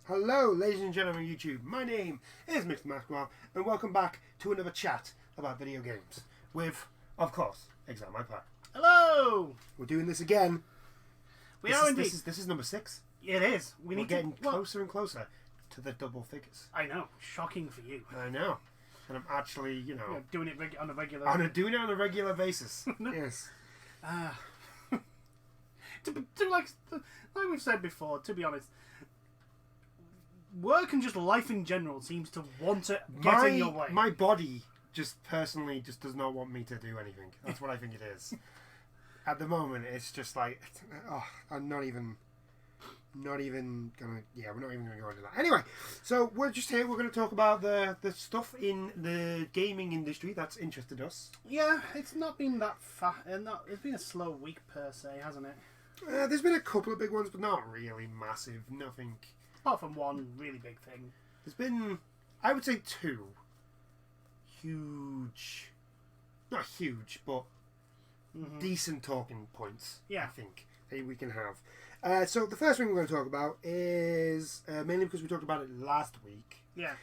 Hello, ladies and gentlemen of YouTube. My name is Mr. Maskwell, and welcome back to another chat about video games with, of course, Exile My Pie. Hello! We're doing this again. We are indeed. This is number 6. It is. We're getting closer and closer to the double figures. I know. Shocking for you. I know. And I'm actually, doing it on a regular... doing it on a regular basis. Yes. Like we've said before, to be honest, work and just life in general seems to want to get in your way. My body just personally just does not want me to do anything. That's what I think it is. At the moment, it's just like, I'm not even gonna. Yeah, we're not even gonna go into that. Anyway, so we're just here. We're gonna talk about the stuff in the gaming industry that's interested us. Yeah, it's not been that fast. It's been a slow week per se, hasn't it? There's been a couple of big ones, but not really massive. Nothing. Apart from one really big thing. There's been, I would say, 2 huge, not huge, but decent talking points. Yeah, I think that we can have. So the first thing we're going to talk about is mainly because we talked about it last week. Yeah.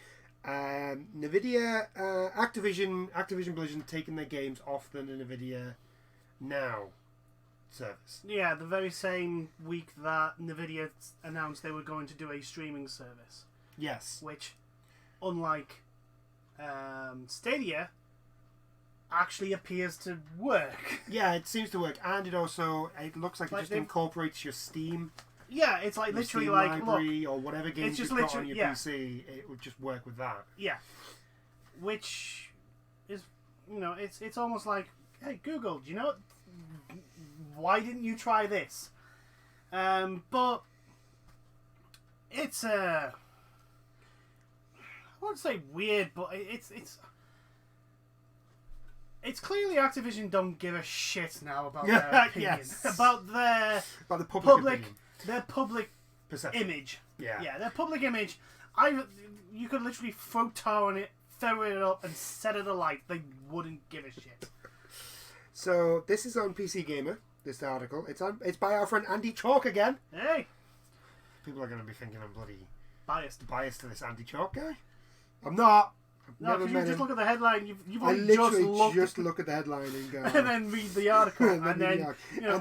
Nvidia, Activision Blizzard taking their games off the Nvidia Now service. Yeah, the very same week that Nvidia announced they were going to do a streaming service. Yes. Which, unlike Stadia, actually appears to work. Yeah, it seems to work, and it looks like it just incorporates your Steam. Yeah, it's like literally Steam like library or whatever games you've got on your PC. It would just work with that. Yeah, which is it's almost like, hey Google, do you know why didn't you try this? But it's I won't say weird, but it's clearly Activision don't give a shit now about their opinion. Yes. About the public perception. Image. Yeah, their public image. You could literally throw tar on it, throw it up, and set it alight. They wouldn't give a shit. So this is on PC Gamer. This article. It's by our friend Andy Chalk again. Hey. People are going to be thinking I'm bloody biased to this Andy Chalk guy. I'm not. No, because you just look at the headline. You've I literally just look at the headline and go, and then read the article, and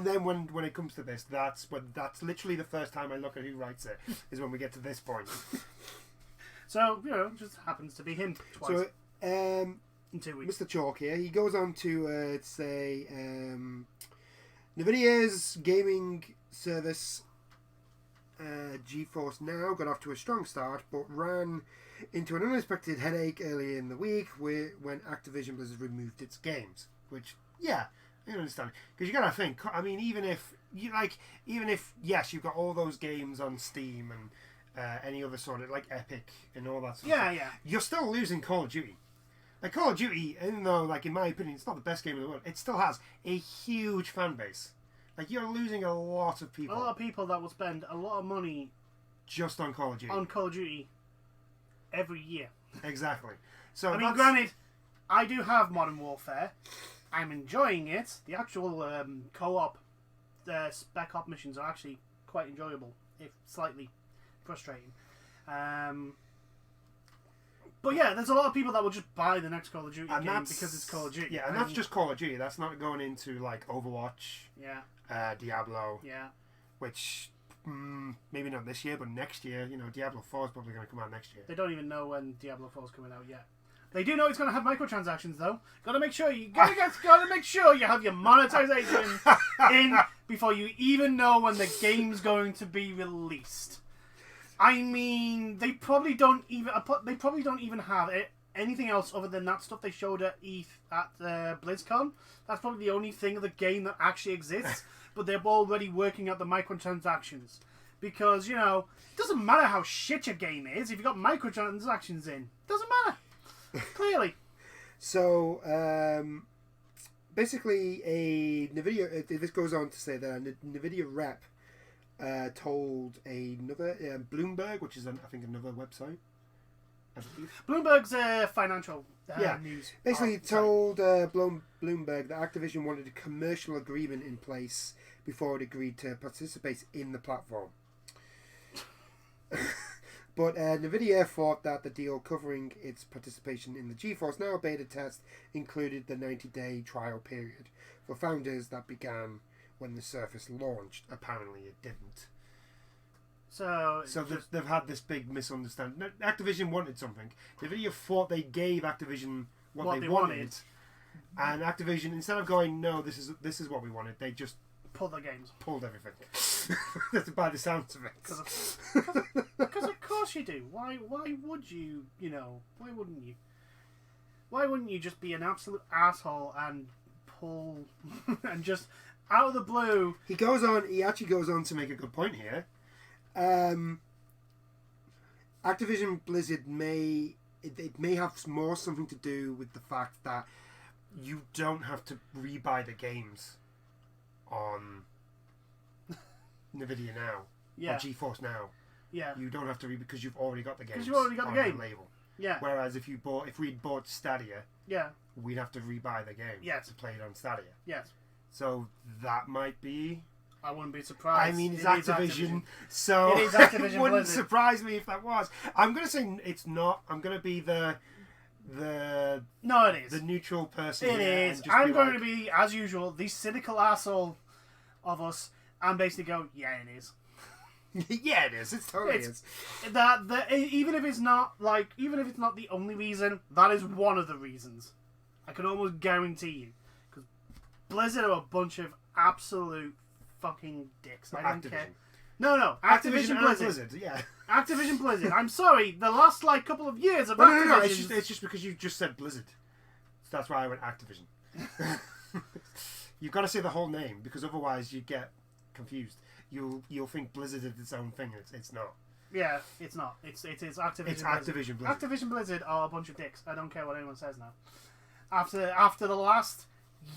then when it comes to this, that's literally the first time I look at who writes it is when we get to this point. So it just happens to be him twice. So in 2 weeks. Mr. Chalk here, he goes on to say Nvidia's gaming service GeForce Now got off to a strong start, but ran into an unexpected headache early in the week when Activision Blizzard removed its games. Which, yeah, I understand, because you gotta think. I mean, even if yes, you've got all those games on Steam and any other sort of like Epic and all that sort of stuff, you're still losing Call of Duty. Like Call of Duty, even though, like in my opinion, it's not the best game in the world, it still has a huge fan base. Like you're losing a lot of people. A lot of people that will spend a lot of money just on Call of Duty. On Call of Duty every year. Exactly. So I mean, granted, I do have Modern Warfare. I'm enjoying it. The actual co-op spec op missions are actually quite enjoyable, if slightly frustrating. But yeah, there's a lot of people that will just buy the next Call of Duty game because it's Call of Duty. Yeah, and that's just Call of Duty. That's not going into like Overwatch. Yeah. Diablo. Yeah. Which maybe not this year, but next year. Diablo 4 is probably going to come out next year. They don't even know when Diablo 4 is coming out yet. They do know it's going to have microtransactions though. Gotta make sure you have your monetization in before you even know when the game's going to be released. I mean, they probably don't even have anything else other than that stuff they showed at BlizzCon. That's probably the only thing of the game that actually exists. But they're already working out the microtransactions because it doesn't matter how shit your game is if you've got microtransactions in. Doesn't matter. Clearly. So basically, a Nvidia. This goes on to say that a Nvidia rep told another Bloomberg, which is I think another website. Bloomberg's financial news. Basically told Bloomberg that Activision wanted a commercial agreement in place before it agreed to participate in the platform. But NVIDIA thought that the deal covering its participation in the GeForce Now beta test included the 90-day trial period for founders that began when the Surface launched. Apparently it didn't. So they've had this big misunderstanding. Activision wanted something. NVIDIA thought they gave Activision what they wanted. And Activision, instead of going, no, this is what we wanted, they just pulled the games. Pulled everything. That's by the sounds of it. Because of course you do. Why would you, why wouldn't you? Why wouldn't you just be an absolute asshole and pull, and just, out of the blue... He actually goes on to make a good point here. Activision Blizzard may have more something to do with the fact that you don't have to rebuy the games on NVIDIA Now or GeForce Now. Yeah. You don't have to because you've already got the games. Because you've already got the game. Label. Yeah. Whereas if we'd bought Stadia, we'd have to rebuy the game to play it on Stadia. Yes. So that might be. I wouldn't be surprised. I mean, it's Activision, so it is Activision it wouldn't Blizzard. surprise me if that was. I'm going to say it's not. I'm going to be the no, it is the neutral person. It is. I'm going to be, as usual, the cynical asshole of us, and basically go, yeah, it is. Yeah, it is. It totally is. Even if it's not the only reason, that is one of the reasons. I can almost guarantee you, because Blizzard are a bunch of absolute fucking dicks. I don't care. No, Activision Blizzard. Yeah. Activision Blizzard. I'm sorry, the last couple of years of Activision. No. It's just because you just said Blizzard, so that's why I went Activision. You've got to say the whole name because otherwise you get confused. You'll think Blizzard is its own thing. It's not. Yeah, it's not. It is Activision. It's Blizzard. Activision Blizzard. Activision Blizzard are a bunch of dicks. I don't care what anyone says now. After the last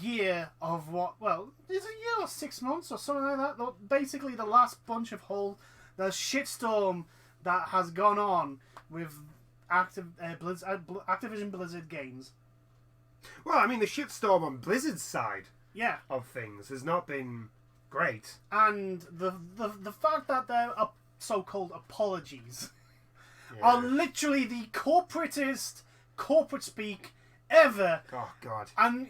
year of is it a year or 6 months or something like that? Basically, the last bunch of the shitstorm that has gone on with Activision Blizzard games. Well, I mean, the shitstorm on Blizzard's side Yeah. of things has not been great. And the fact that there are so-called apologies are literally the corporatist corporate speak ever. Oh, God. And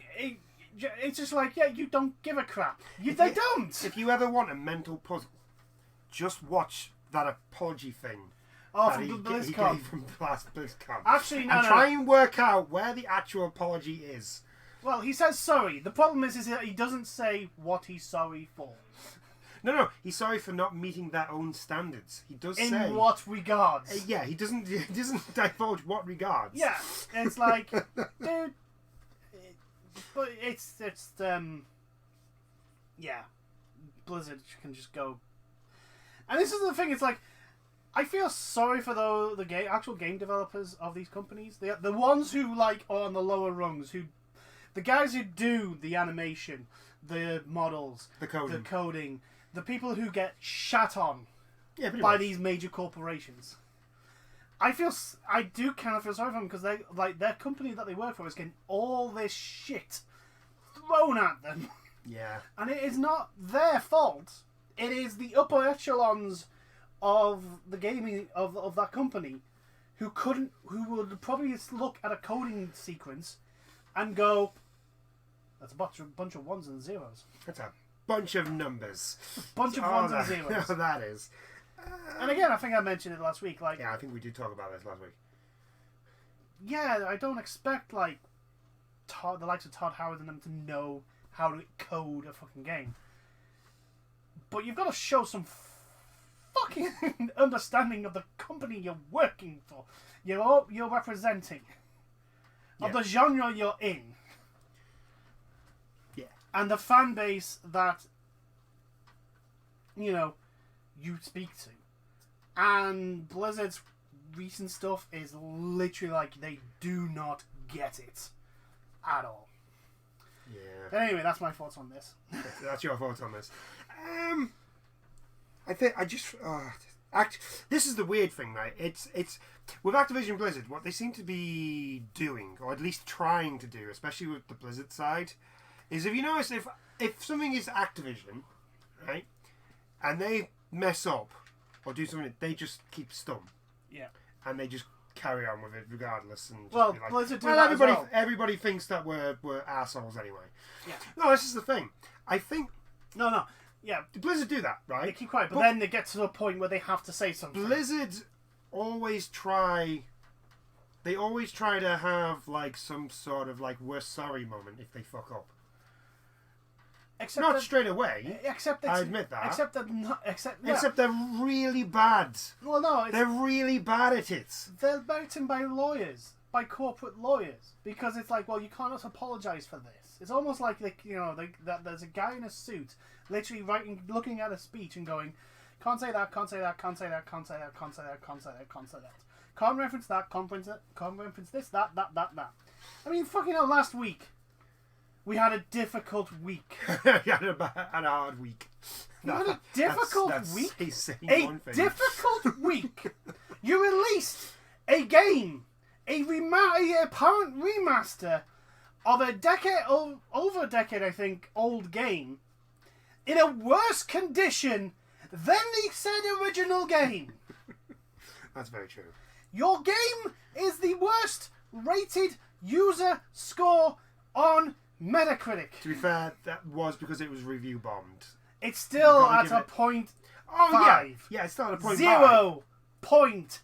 it's just like, you don't give a crap. They don't. If you ever want a mental puzzle, just watch that apology thing. Oh, that from he BlizzCon. gave from the last BlizzCon. Actually, no. And try and work out where the actual apology is. Well, he says sorry. The problem is that he doesn't say what he's sorry for. No. He's sorry for not meeting their own standards. He does say. In what regards? Yeah, he doesn't divulge what regards. Yeah, it's like, dude. But it's yeah. Blizzard can just go. And this is the thing. It's like, I feel sorry for the actual game developers of these companies. The ones who are on the lower rungs, the guys who do the animation, the models, the coding, the people who get shat on by these major corporations. I do kind of feel sorry for them because their company that they work for is getting all this shit thrown at them. Yeah. And it is not their fault. It is the upper echelons of the gaming of that company who would probably look at a coding sequence and go, that's a bunch of ones and zeros. That's a bunch of numbers. Bunch of ones and zeros. That is. And again, I think I mentioned it last week. Yeah, I think we did talk about this last week. Yeah, I don't expect the likes of Todd Howard and them to know how to code a fucking game. But you've got to show some fucking understanding of the company you're working for, you're representing, of the genre you're in, and the fan base that you speak to. And Blizzard's recent stuff is literally like they do not get it at all. Yeah. But anyway, that's my thoughts on this. That's your thoughts on this. This is the weird thing, right? It's with Activision Blizzard, what they seem to be doing, or at least trying to do, especially with the Blizzard side, is if you notice, if something is Activision, right, and they mess up or do something, they just keep stum. Yeah. And they just carry on with it regardless. And just Well, be like, Blizzard do well, that everybody, as well. everybody thinks that we're assholes anyway. Yeah. No, this is the thing. I think No. Yeah. Blizzard do that, right? They keep quiet, but then they get to a point where they have to say something. Blizzard always try. They always try to have like some sort of like we're sorry moment if they fuck up. Except Not that, straight away. Except that, I admit that. Except they're really bad. well, no, They're really bad at it. they're beaten by lawyers, by corporate lawyers, because it's like, well, you cannot apologise for this. It's almost like that there's a guy in a suit, literally looking at a speech and going, can't say that, can't say that, can't say that, can't say that, can't say that, can't say that, can't say that, can't reference that, can't reference this, that. I mean, fucking hell, last week we had a difficult week. had a hard week. We had a difficult week. A Difficult week. You released a game, a apparent remaster of over a decade, I think, old game, in a worse condition than the said original game. That's very true. Your game is the worst rated user score on Metacritic. To be fair, that was because it was review bombed. It's still You've got to at a give it- point Oh 5. yeah, it's still at a point 0.5.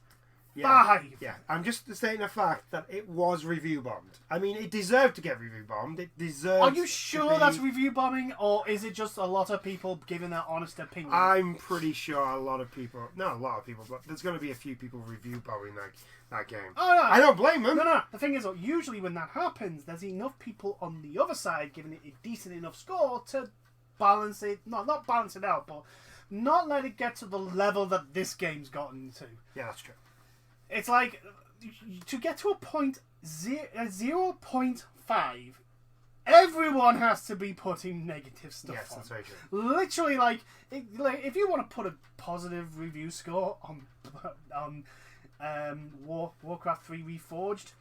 Yeah, I'm just stating a fact that it was review bombed. I mean, it deserved to get review bombed. It deserved. Are you sure that's review bombing, or is it just a lot of people giving their honest opinion? I'm pretty sure a lot of people, not a lot of people, but there's going to be a few people review bombing that game. Oh, no. I don't blame them. No. The thing is, usually when that happens, there's enough people on the other side giving it a decent enough score to balance it. Not balance it out, but not let it get to the level that this game's gotten to. Yeah, that's true. It's like, to get to a 0.5, everyone has to be putting negative stuff Yes, on. that's very true. Literally, if you want to put a positive review score on Warcraft 3 Reforged,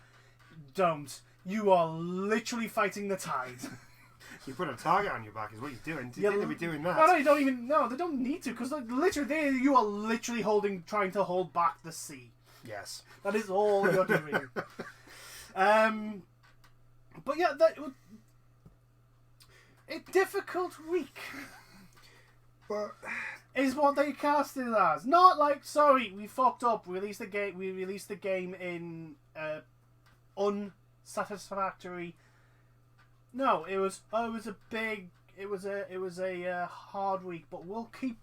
don't. You are literally fighting the tide. You put a target on your back is what you're doing. Do you think they'll be doing that? No, you don't even. No, they don't need to, because you are literally trying to hold back the sea. Yes. That is all you're doing. But yeah, a difficult week But is what they cast it as. Not like, sorry, we fucked up. We released the game in unsatisfactory. No, it was a hard week, but we'll keep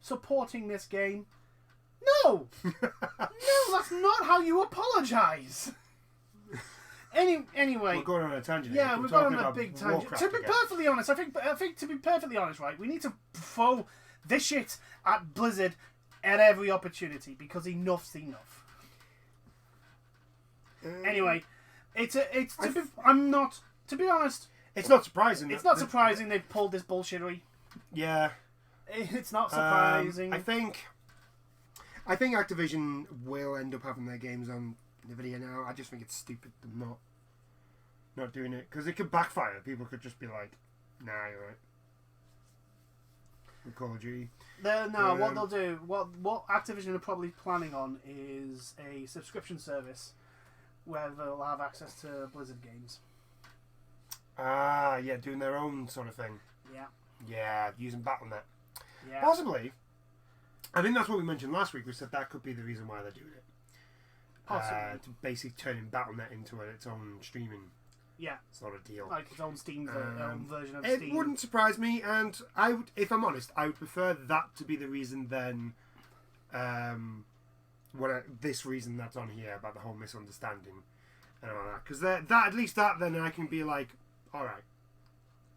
supporting this game. No, that's not how you apologise. Anyway, we're going on a tangent. yeah, here. we're talking going on a about big tangent. Warcraft To be again. perfectly honest, I think to be perfectly honest, right, we need to throw this shit at Blizzard at every opportunity, because enough's enough. Anyway, to be honest, It's not surprising. it's not surprising they've pulled this bullshittery. Yeah. It's not surprising. I think Activision will end up having their games on Nvidia now. I just think it's stupid them not doing it, because it could backfire. People could just be like, "Nah, you're right." With Call of Duty. What they'll do, what Activision are probably planning on is a subscription service where they'll have access to Blizzard games. Ah, yeah, doing their own sort of thing. Yeah. Yeah, using Battle.net. Yeah. Possibly. I think that's what we mentioned last week. We said that could be the reason why they're doing it. Possibly. To basically turning Battle.net into its own streaming sort of deal. Like its own Steam own version of It Steam. wouldn't surprise me, and I would, if I'm honest, I would prefer that to be the reason than this reason that's on here about the whole misunderstanding and all that. Because that at least that then I can be like, all right.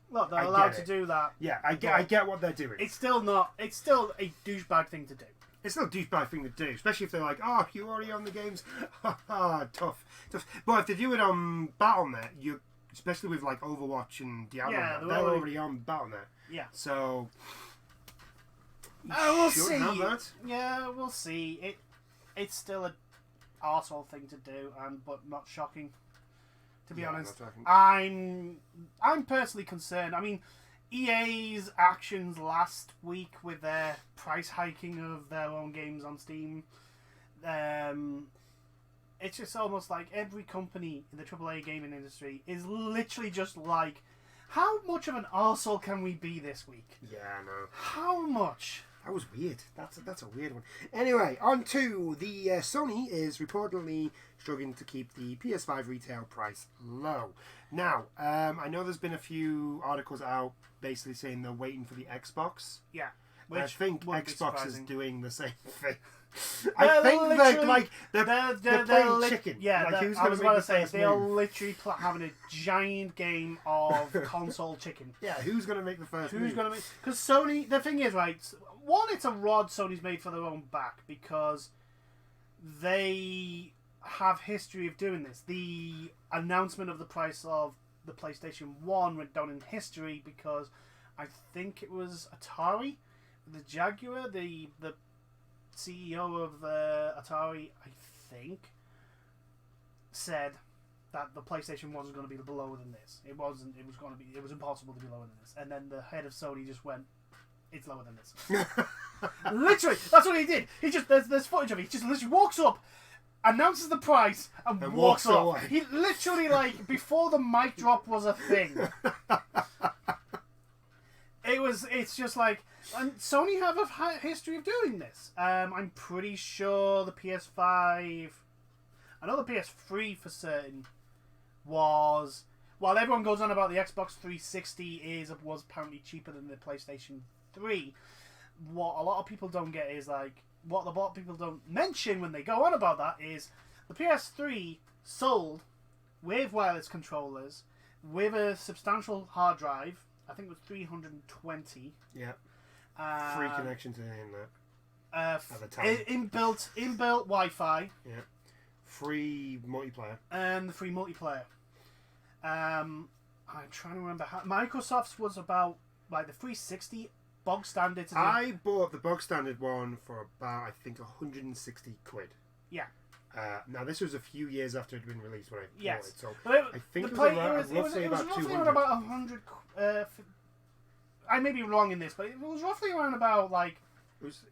Look, they're I allowed get to it. do that. Yeah, I get what they're doing. It's still a douchebag thing to do. It's still a douchebag thing to do, especially if they're like, oh, you already on the games? Tough. But if they do it on Battle.net, especially with like Overwatch and Diablo, Yeah, they're already on Battle.net. Yeah. So, We'll should see. have that. Yeah, we'll see. It's still a arsehole thing to do, but not shocking. To be honest, not shocking. I'm personally concerned. I mean, EA's actions last week with their price hiking of their own games on Steam, it's just almost like every company in the AAA gaming industry is literally just like, how much of an arsehole can we be this week? Yeah, I know. How much? That was weird. That's a weird one. Anyway, on to the Sony is reportedly struggling to keep the PS5 retail price low. Now, I know there's been a few articles out basically saying they're waiting for the Xbox. Yeah. I think Xbox is doing the same thing. They're I think they're playing chicken. Yeah, like, who's I was about to say, they are move? literally having a giant game of console chicken. Yeah, who's going to make the first Who's move? going to make... Because Sony... The thing is, right, one, it's a rod Sony's made for their own back because they have history of doing this. The announcement of the price of the PlayStation 1 went down in history because I think it was Atari, the Jaguar, the CEO of Atari, I think, said that the PlayStation wasn't going to be lower than this. It wasn't. It was going to be. It was impossible to be lower than this. And then the head of Sony just went, "It's lower than this." Literally, that's what he did. He just there's footage of it. He just literally walks up, announces the price, and walks off. Away. He literally before the mic drop was a thing. It's just like, and Sony have a history of doing this. I'm pretty sure the PS5, I know the PS3 for certain was, while everyone goes on about the Xbox 360 was apparently cheaper than the PlayStation 3, what a lot of people don't get is what a lot of people don't mention when they go on about that is the PS3 sold with wireless controllers, with a substantial hard drive. I think it was 320. Yeah. Free connection to the internet. At the time. Inbuilt Wi-Fi. Yeah. Free multiplayer. And the free multiplayer. I'm trying to remember how Microsoft's was about the 360 bog standard. I bought the bog standard one for about, I think, 160 quid. Yeah. Now this was a few years after it had been released when I bought it, so I think it was roughly about 200. About 100. I may be wrong in this, but it was roughly around about it was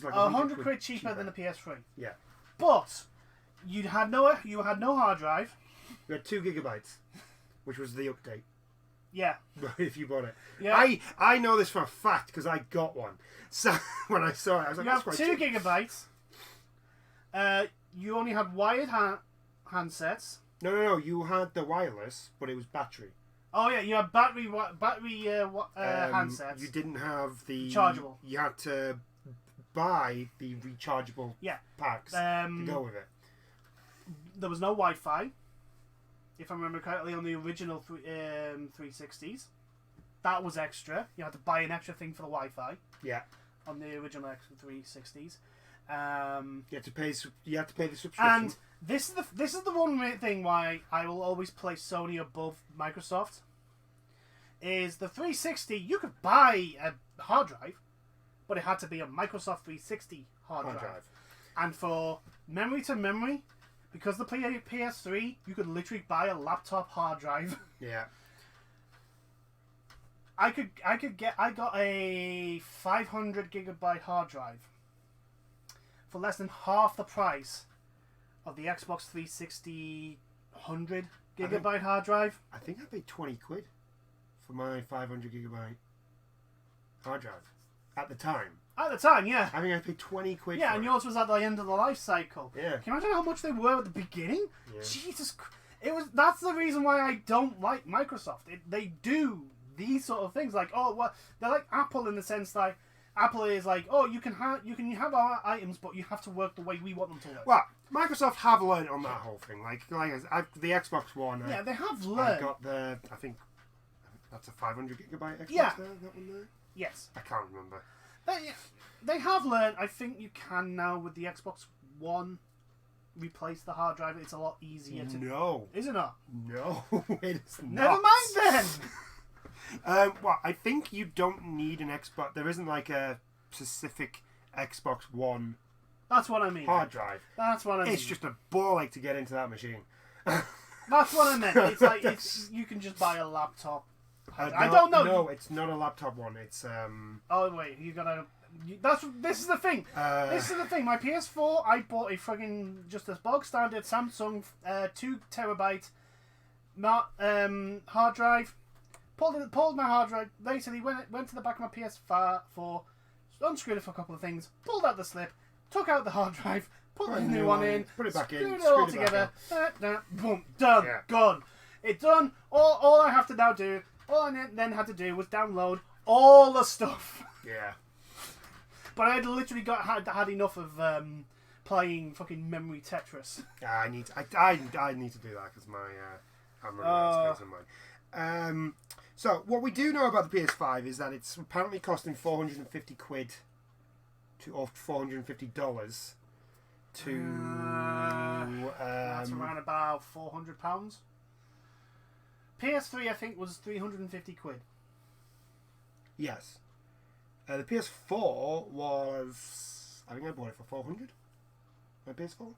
like 100 quid cheaper than the PS3. Yeah. But you had no hard drive. You had 2 gigabytes, which was the update. Yeah. If you bought it. Yeah. I know this for a fact because I got one. So when I saw it, I was like, you that's have quite 2 gigabytes. You only had wired handsets. No. You had the wireless, but it was battery. Oh yeah, you had battery handsets. You didn't have the rechargeable. You had to buy the rechargeable packs to go with it. There was no Wi-Fi, if I remember correctly, on the original 360s. That was extra. You had to buy an extra thing for the Wi-Fi. Yeah. On the original 360s. You had to pay the subscription. And this is the one thing why I will always place Sony above Microsoft. Is the 360 you could buy a hard drive, but it had to be a Microsoft 360 hard drive. And for memory to memory, because the PS3 you could literally buy a laptop hard drive. Yeah. I got a 500 gigabyte hard drive for less than half the price of the Xbox 360 100 gigabyte hard drive. I think I paid 20 quid for my 500 gigabyte hard drive at the time. At the time, yeah. I think I paid 20 quid. Yeah, for and it. yours was at the end of the life cycle. Yeah. Can you imagine how much they were at the beginning? Yeah. Jesus, that's the reason why I don't like Microsoft. They do these sort of things they're like Apple in the sense like Apple is like, oh, you can have our items, but you have to work the way we want them to work. Well, Microsoft have learned on that whole thing. Like the Xbox One. Yeah, they have learned. I got I think that's a 500 gigabyte Xbox. Yeah. There, that one there. Yes. I can't remember. They have learned. I think you can now with the Xbox One replace the hard drive. It's a lot easier to. No. Is it not? No, it is not. Never mind then. Well, I think you don't need an Xbox. There isn't like a specific Xbox One. That's what I mean. Hard drive. That's what I mean. It's just a ball ache to get into that machine. That's what I meant. It's like you can just buy a laptop. I don't know. No, it's not a laptop one. It's Oh wait, you got a This is the thing. This is the thing. My PS4, I bought a fucking just a bog standard Samsung 2 terabyte hard drive. Pulled my hard drive. Basically, went to the back of my PS4, unscrewed it for a couple of things, pulled out the slip, took out the hard drive, put the new one in, put it back in, screwed it all together. Boom, done, gone. It's done. All I have to now do. All I then had to do was download all the stuff. Yeah. But I had literally had enough of playing fucking memory Tetris. I need to do that because I'm running out of space on mine. So what we do know about the PS5 is that it's apparently costing £450 or $450 to. That's around about £400. PS3 I think was £350. Yes. The PS4 was... I think I bought it for $400. My PS4.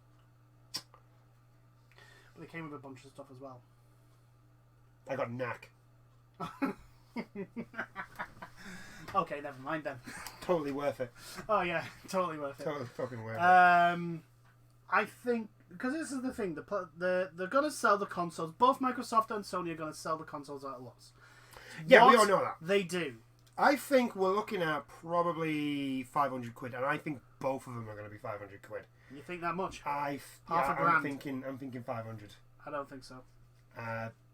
But it came with a bunch of stuff as well. I got knack. Okay, never mind then. Totally worth it. Oh yeah, totally worth it. Totally fucking worth it. I think... Because this is the thing. They're going to sell the consoles. Both Microsoft and Sony are going to sell the consoles at a loss. Yeah, we all know that. They do. I think we're looking at probably £500, and I think both of them are going to be £500. You think that much? Half a grand. I'm thinking 500. I don't think so.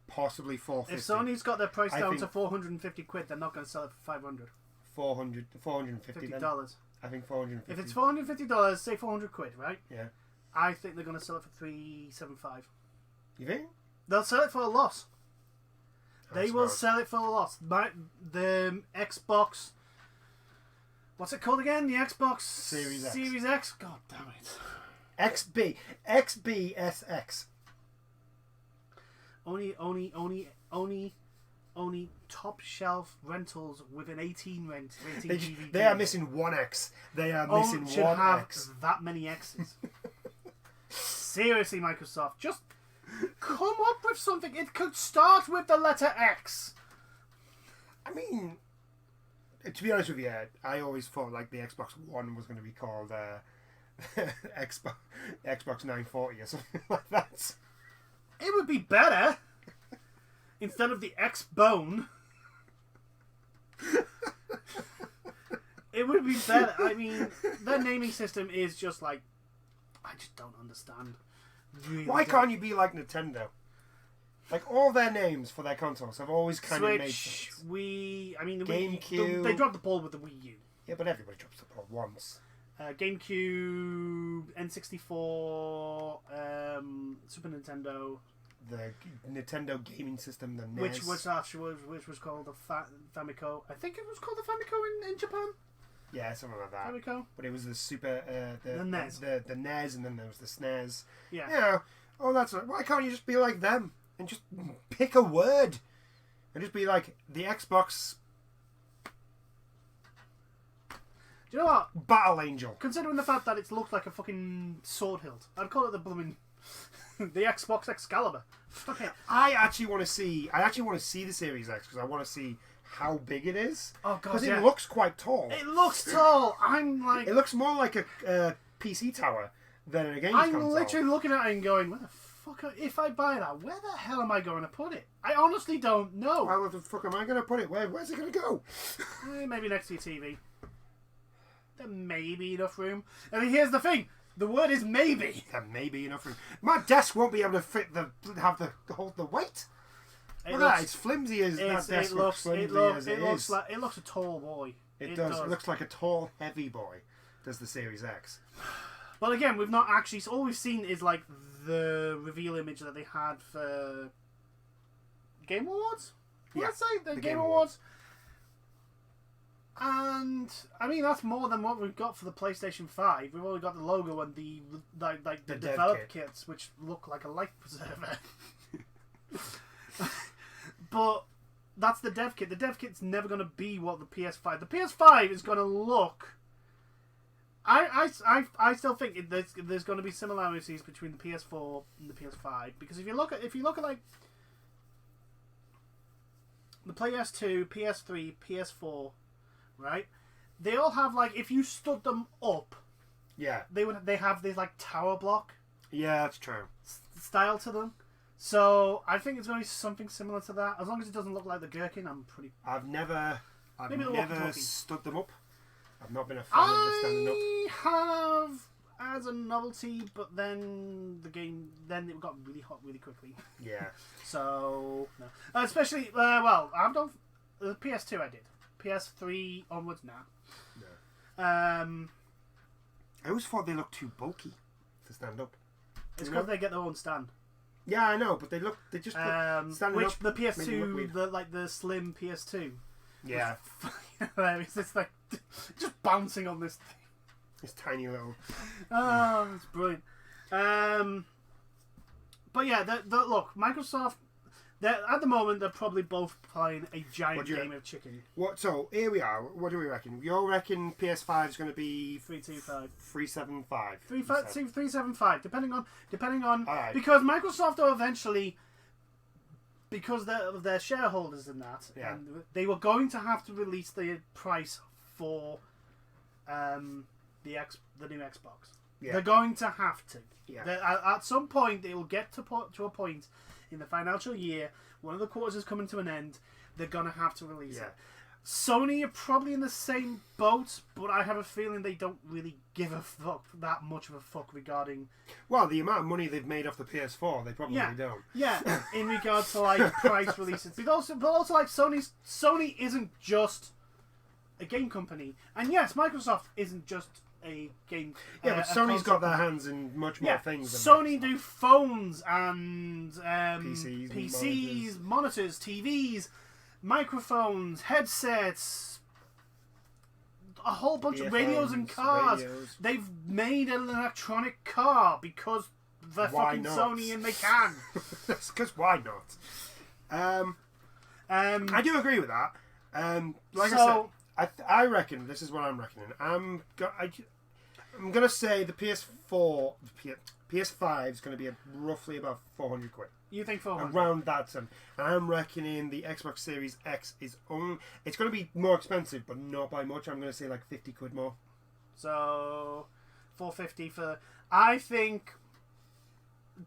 Possibly 450. If Sony's got their price down to £450, they're not going to sell it for 500. $450. $50. I think $450. If it's $450, say £400, right? Yeah. I think they're going to sell it for $375. You think? They'll sell it for a loss. They will sell it for a loss. The Xbox... What's it called again? The Xbox... Series X? God damn it. XBSX. Only top shelf rentals with an 18 rating DVD. They are missing one X. They are missing should one have X. that many X's. Seriously, Microsoft, just come up with something. It could start with the letter X. I mean, to be honest with you, I always thought like the Xbox One was going to be called Xbox 940 or something like that. It would be better instead of the X Bone. It would be better. I mean, their naming system is just like, I just don't understand. Really Why can't you be like Nintendo? Like all their names for their consoles have always kind of made sense. GameCube. They dropped the ball with the Wii U. Yeah, but everybody drops the ball once. GameCube, N64, Super Nintendo. The Nintendo gaming system, the NES. Which was called the Famicom. I think it was called the Famicom in Japan. Yeah, something like that. Famicom. But it was the Super, the NES. The NES, and then there was the SNES. Yeah. Yeah. Oh, that's right. Why can't you just be like them and just pick a word and just be like the Xbox? Do you know what? Battle Angel. Considering the fact that it looks like a fucking sword hilt, I'd call it the blooming the Xbox Excalibur. Fuck it. I actually want to see the Series X because I want to see how big it is. Oh god, because it looks quite tall. It looks tall. I'm like, it looks more like a PC tower than a game console. I'm literally looking at it and going, where the fuck? If I buy that, where the hell am I going to put it? I honestly don't know. Where the fuck am I going to put it? Where's it going to go? Maybe next to your TV. There may be enough room. I mean, here's the thing. The word is maybe. There may be enough room. My desk won't be able to hold the weight. It's flimsy as that desk looks. It looks a tall boy. It does. It looks like a tall, heavy boy. Does the Series X? But again, we've not actually. All we've seen is like the reveal image that they had for Game Awards. Let's say the Game Awards. And I mean that's more than what we've got for the PlayStation 5. We've only got the logo and the developer kits, which look like a life preserver. But that's the dev kit. The dev kit's never going to be what the PS5. The PS5 is going to look. I still think there's going to be similarities between the PS4 and the PS5 because if you look at like the PS2, PS3, PS4. Right, they all have like if you stood them up, Yeah. they have this like tower block Yeah, that's true. style to them. So I think it's going to be something similar to that. As long as it doesn't look like the Gherkin, I'm pretty. I've never Maybe the walkie-talkie. stood them up. I've not been a fan of the standing up. I have as a novelty, but then it got really hot really quickly. Yeah. So no, especially well, I've done the PS2. I did PS3 onwards now. No. I always thought they looked too bulky to stand up. It's because they get their own stand. Yeah, I know, but they just look standing which up. the made them look PS2, weird. the slim PS2. Yeah. It's just like just bouncing on this thing. This tiny little. Oh, it's brilliant. But yeah, look, Microsoft. At the moment, they're probably both playing a giant game of chicken. What? So here we are. What do we reckon? You all reckon PS5 is going to be 325, 375, 375, depending on right. because Microsoft are eventually because they're shareholders in that, Yeah. and they were going to have to release the price for the new Xbox. Yeah. They're going to have to. Yeah. At some point, they will get to a point in the financial year, one of the quarters is coming to an end. They're gonna have to release it. Sony are probably in the same boat, but I have a feeling they don't really give a fuck that much of a fuck regarding. Well, the amount of money they've made off the PS4, they probably don't. Yeah, in regards to like price releases, but also like Sony isn't just a game company, and yes, Microsoft isn't just a game. Yeah, but Sony's got their hands in much more things. Than Sony Microsoft. do phones and PCs, monitors, TVs, microphones, headsets, a whole bunch of radios and cars. Radios. They've made an electronic car because they're Why fucking not? Sony and they can. Because why not? I do agree with that. Like so, I said, I reckon this is what I'm reckoning. I'm gonna say the PS4, PS5 is gonna be roughly about 400 quid. you think 400? Around that sum. I'm reckoning the Xbox Series X is it's gonna be more expensive, but not by much. I'm gonna say like 50 quid more. So 450 for. I think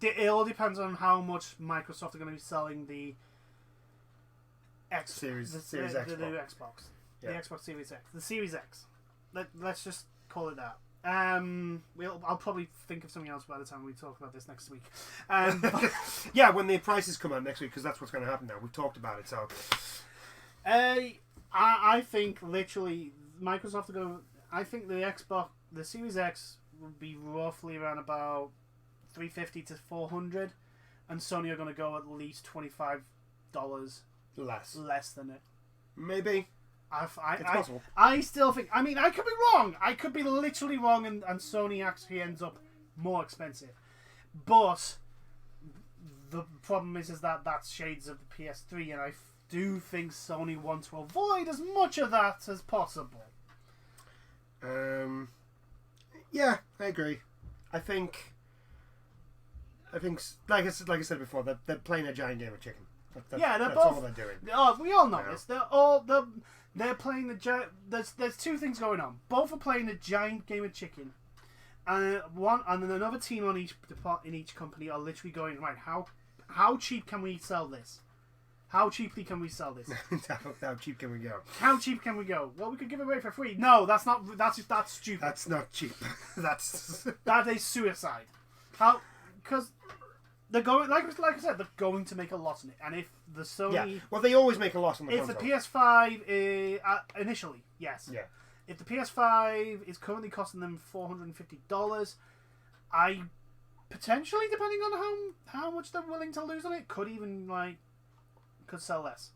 it all depends on how much Microsoft are going to be selling the Series the Xbox. new Xbox, Yeah. the Xbox Series X, the Series X. Let's just call it that. I'll probably think of something else by the time we talk about this next week. Yeah, when the prices come out next week, because that's what's going to happen now. We've talked about it, so. I think literally Microsoft are going. I think the Series X will be roughly around about 350 to 400, and Sony are going to go at least $25 less than it. Maybe. It's possible. I still think. I mean, I could be wrong. I could be literally wrong, and Sony actually ends up more expensive. But the problem is that that's shades of the PS3, and I do think Sony wants to avoid as much of that as possible. Yeah, I agree. I think, like I said before, they're playing a giant game of chicken. Yeah, that's both. all they're doing. Oh, we all know Yeah. this. They're playing the giant. There's two things going on. Both are playing a giant game of chicken, and then another team on in each company are literally going, right. How cheap can we sell this? How cheaply can we sell this? How cheap can we go? How cheap can we go? Well, we could give it away for free. No, that's not. That's stupid. That's not cheap. That is suicide. How? Because they're going. Like I said, they're going to make a loss in it. And if the Sony, Yeah. Well, they always make a loss on the if console. the PS5 initially, yes. Yeah. If the PS5 is currently costing them $450, I potentially, depending on how much they're willing to lose on it, could even could sell less.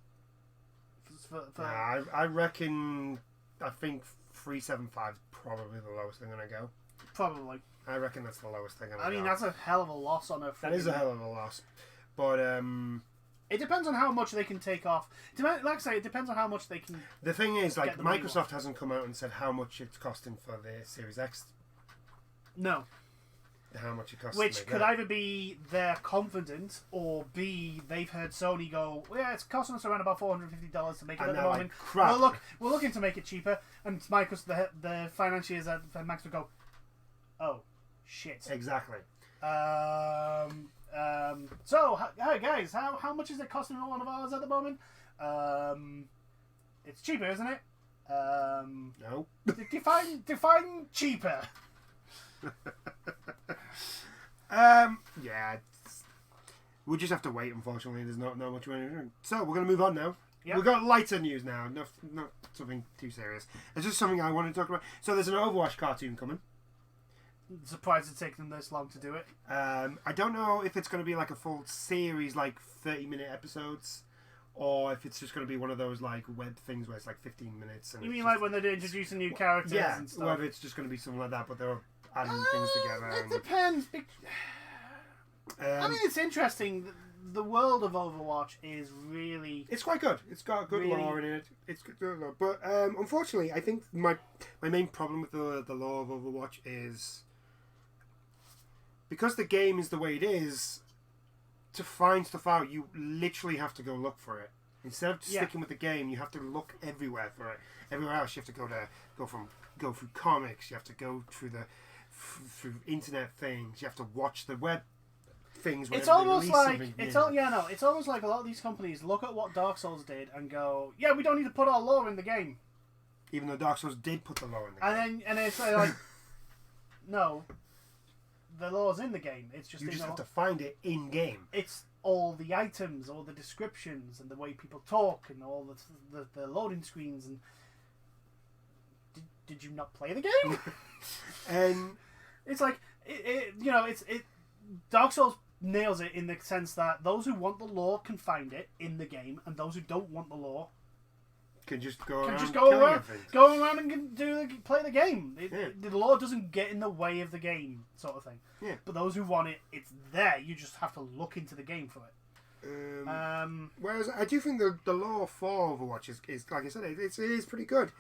I reckon. I think 375 is probably the lowest they're gonna go. Probably. I reckon that's the lowest they're gonna go. I mean, that's a hell of a loss on a. That is a hell of a loss, but It depends on how much they can take off. Like I say, it depends on how much they can. the thing is, like, Get the money Microsoft hasn't come out and said how much it's costing for the Series X. No. how much it costs. Which could either be they're confident, or B, they've heard Sony go, well, yeah, it's costing us around about $450 to make it And at the they're like, moment. crap. We're looking to make it cheaper. And the financiers at Max would go, oh, shit. Exactly. So, hey guys, how much is it costing one of ours at the moment? It's cheaper, isn't it? No. Define cheaper. Yeah. We'll just have to wait, unfortunately. There's not much money. So, we're going to move on now. Yep. We've got lighter news now. Not something too serious. It's just something I want to talk about. So, there's an Overwatch cartoon coming. Surprised it's taken them this long to do it. I don't know if it's going to be like a full series, like 30-minute episodes, or if it's just going to be one of those like web things where it's like 15 minutes. And You mean just, like when they're introducing new characters and stuff? whether it's just going to be something like that, but they're adding things together. It depends. I mean, it's interesting. The world of Overwatch is really... It's quite good. It's got good Really? lore in it. It's good lore. But unfortunately, I think my main problem with the lore of Overwatch is because the game is the way it is. To find stuff out, you literally have to go look for it. Instead of sticking with the game, you have to look everywhere for it. Everywhere else, you have to go through comics. You have to go through through internet things. You have to watch the web things. It's almost like it's almost like a lot of these companies look at what Dark Souls did and go, "Yeah, we don't need to put our lore in the game." Even though Dark Souls did put the lore in the game, and it's like, no, the lore's in the game. It's just you just have to find it in game. It's all the items, all the descriptions, and the way people talk, and all the loading screens. And did you not play the game? And it's like Dark Souls nails it in the sense that those who want the lore can find it in the game, and those who don't want the lore can just go can around just go killing around, everything. go around and play the game. Yeah. The lore doesn't get in the way of the game, sort of thing. Yeah. But those who want it, it's there. You just have to look into the game for it. Whereas I do think the lore for Overwatch is like I said, it is pretty good.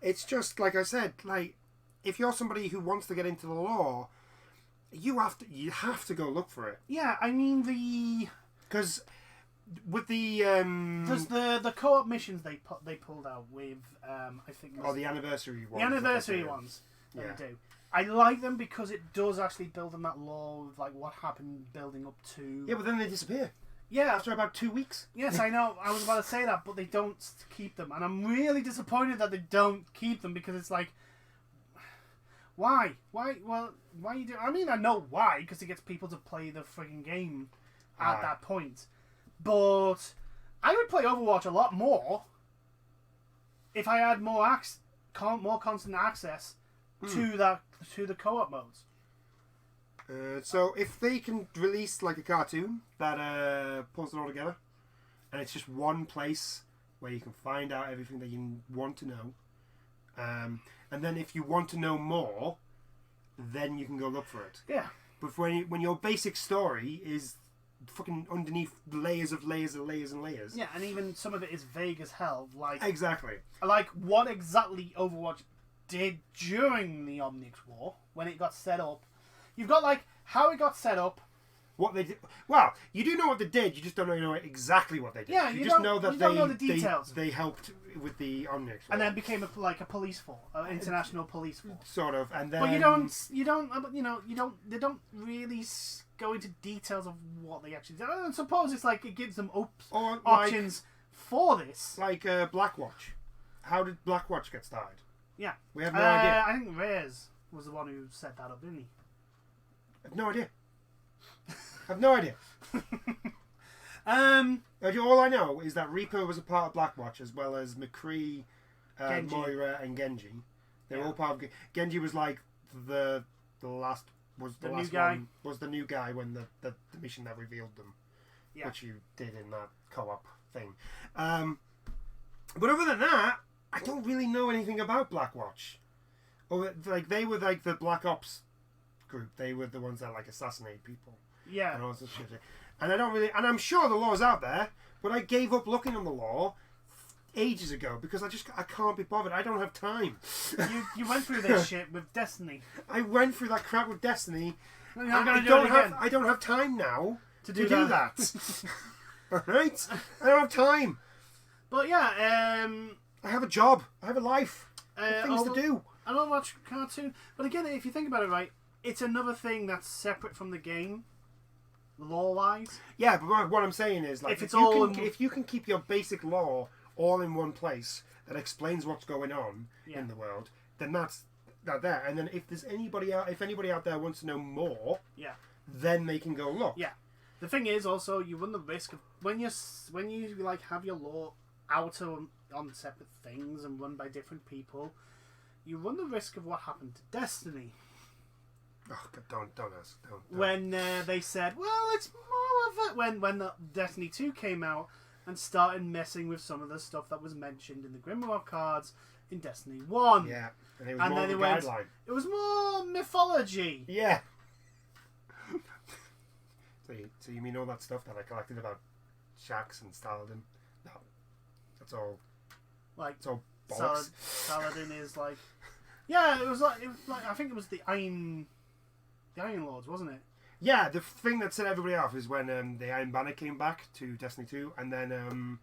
It's just like I said, like if you're somebody who wants to get into the lore, you have to go look for it. Yeah, I mean Because with the there's the co-op missions they pulled out with I think it was the anniversary ones. the anniversary ones that they do. I like them because it does actually build on that lore of like what happened building up to. Yeah, but then they disappear. Yeah, After about 2 weeks. Yes, I know. I was about to say that, but they don't keep them, and I'm really disappointed that they don't keep them because it's like, why? Well, why you do? I mean, I know why because it gets people to play the frigging game at that point. But I would play Overwatch a lot more if I had more constant access to the co-op modes. So if they can release like a cartoon that pulls it all together, and it's just one place where you can find out everything that you want to know, and then if you want to know more, then you can go look for it. Yeah. But when your basic story is fucking underneath layers of layers and layers and layers. Yeah, and even some of it is vague as hell. Like Exactly. Like what exactly Overwatch did during the Omnix War when it got set up. You've got like how it got set up. What they did. Well, you do know what they did. You just don't know exactly what they did. Yeah, you just know that don't know the details. They helped with the Omnix. And then became a police force, an international police force. Sort of, and then. But they don't really go into details of what they actually did. I suppose it's like it gives them options for this. Like Blackwatch. How did Blackwatch get started? Yeah, we have no idea. I think Reyes was the one who set that up, didn't he? I have no idea. I have no idea. All I know is that Reaper was a part of Blackwatch as well as McCree, Moira, and Genji. They were all part of. Genji was like the last new guy. One, was the new guy when the mission that revealed them, which you did in that co-op thing. But other than that, I don't really know anything about Blackwatch. Or like they were like the Black Ops group. They were the ones that like assassinate people. Yeah. And all this shit. And I don't really, and I'm sure the law's out there, but I gave up looking on the law ages ago because I can't be bothered. I don't have time. You went through this shit with Destiny. I went through that crap with Destiny, You're not going to do it again. I don't have time now to do that. All right? I don't have time. But yeah, I have a job. I have a life. Things to do. I don't watch cartoon. But again, if you think about it, right, it's another thing that's separate from the game, law-wise. Yeah, but what I'm saying is, like, if you can keep your basic law all in one place that explains what's going on in the world, then that's that there. And then if anybody out there wants to know more, then they can go look. Yeah. The thing is, also, you run the risk of when you like have your law out on separate things and run by different people, you run the risk of what happened to Destiny. Oh, God, don't ask. Don't. When they said, well, it's more of a... When the Destiny 2 came out and started messing with some of the stuff that was mentioned in the Grimoire cards in Destiny 1. Yeah, and it was more of a guideline. It was more mythology. Yeah. So you mean all that stuff that I collected about Shaxx and Saladin? No. That's all... Like, it's all bollocks. Saladin is like... Yeah, it was like I think it was the Iron Lords, wasn't it? Yeah, the thing that set everybody off is when the Iron Banner came back to Destiny 2, and then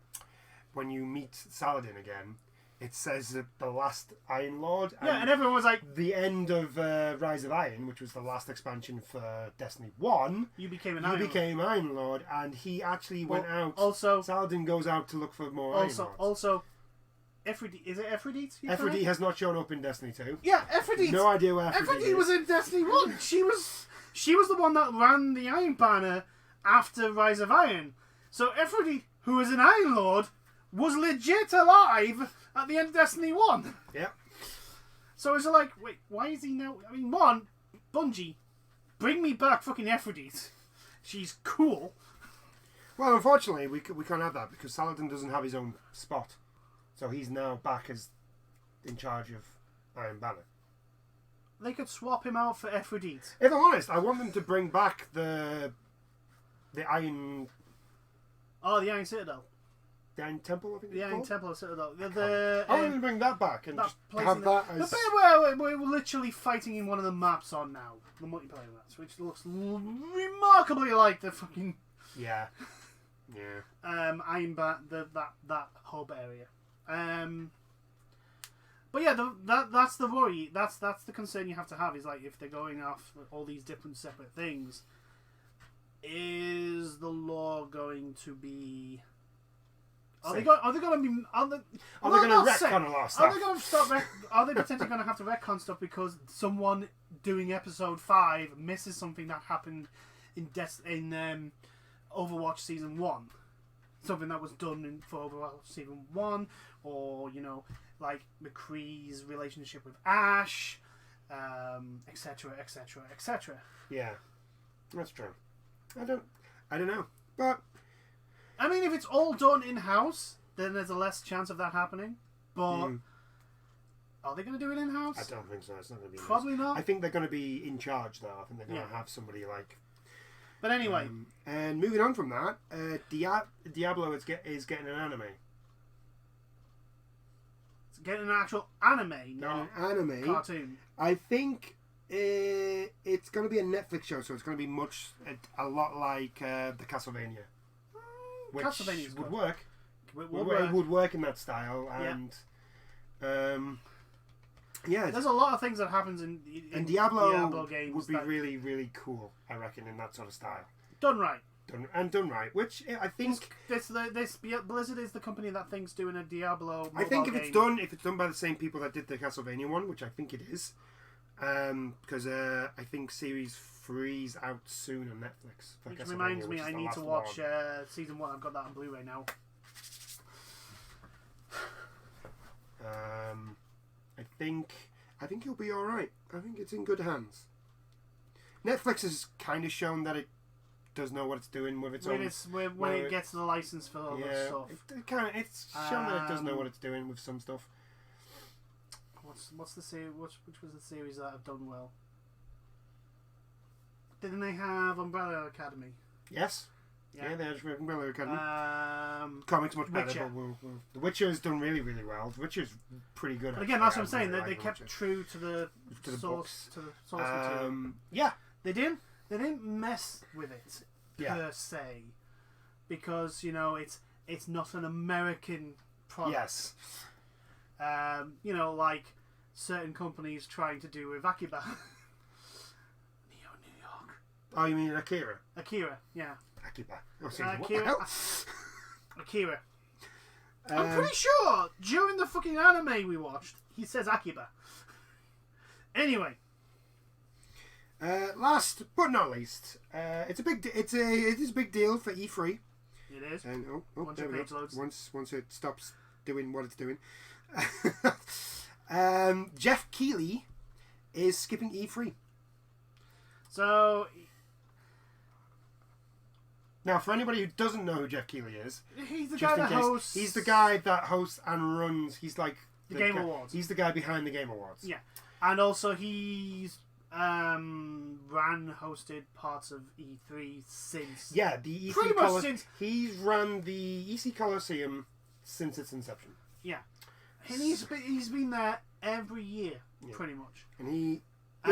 when you meet Saladin again, it says that the last Iron Lord. And everyone was like... The end of Rise of Iron, which was the last expansion for Destiny 1. You became Iron Lord, and he actually went out. Also... Saladin goes out to look for more Iron Lords. Also... is it Ephrodite? Ephrodite has not shown up in Destiny 2. Yeah, Ephrodite. No idea where Ephrodite was in Destiny 1. She was the one that ran the Iron Banner after Rise of Iron. So Ephrodite, who was an Iron Lord, was legit alive at the end of Destiny 1. Yeah. So it's like, wait, why is he now... I mean, one, Bungie, bring me back fucking Ephrodite. She's cool. Well, unfortunately, we can't have that because Saladin doesn't have his own spot. So he's now back as in charge of Iron Banner. They could swap him out for Ephrodite. If I'm honest, I want them to bring back the Iron... Oh, the Iron Citadel. The Iron Temple, I think the it's Iron called? Temple or Citadel. I want them to bring that back and just have that as... The bit where we're literally fighting in one of the maps on now. The multiplayer maps, which looks remarkably like the fucking... Yeah. Yeah. Iron Banner, that hub area. But yeah, that's the worry. That's the concern you have to have. Is like if they're going off all these different separate things, is the law going to be? Are they going to retcon a lot of stuff? Are they going to stop? Are they potentially going to have to retcon stuff because someone doing episode 5 misses something that happened in Overwatch season 1? Something that was done for Overwatch season 1, or like McCree's relationship with Ash, etc., etc., etc. Yeah, that's true. I don't know, but I mean, if it's all done in house, then there's a less chance of that happening. But are they going to do it in house? I don't think so. It's not going to be probably not. I think they're going to be in charge though. I think they're going to have somebody like. But anyway, and moving on from that, Diablo is getting an anime. It's getting an actual anime, not an anime cartoon. I think it's going to be a Netflix show, so it's going to be a lot like the Castlevania, which would work. It would work in that style, and yeah, there's a lot of things that happens in Diablo games would be really, really cool. I reckon in that sort of style, done right. Done right, which I think this Blizzard is the company that thinks doing a Diablo. I think if it's done by the same people that did the Castlevania one, which I think it is, because I think Series 3's out soon on Netflix. Which reminds me, I need to watch season 1. I've got that on Blu-ray now. I think he'll be all right. I think it's in good hands. Netflix has kind of shown that it does know what it's doing with its own. When it gets the license for all that stuff. It's shown that it does know what it's doing with some stuff. What's the series? Which was the series that have done well? Didn't they have Umbrella Academy? Yes. Yeah, they had Umbrella Academy. Comics much better, but The Witcher's done really, really well. The Witcher's pretty good. But again, that's what I'm saying. They kept true to the source books. to the source material. Yeah, they did. they didn't mess with it per se, because it's not an American product. Yes. Like certain companies trying to do with Akiba. New York. Oh, you mean Akira? Akira, yeah. Akiba. Oh, Akira. what the hell? Akira. I'm pretty sure during the fucking anime we watched, he says Akiba. Anyway. Last but not least, it is a big deal for E3. It is. And Once your page loads. Once it stops doing what it's doing. Geoff Keighley is skipping E3. So now, for anybody who doesn't know who Geoff Keighley is, he's the guy that hosts. He's the guy that hosts and runs. He's like the Game Awards. He's the guy behind the Game Awards. Yeah, and also he's hosted parts of E3 since. Yeah, the EC pretty much since he's run the EC Coliseum since its inception. Yeah, and he's been there every year, pretty much. And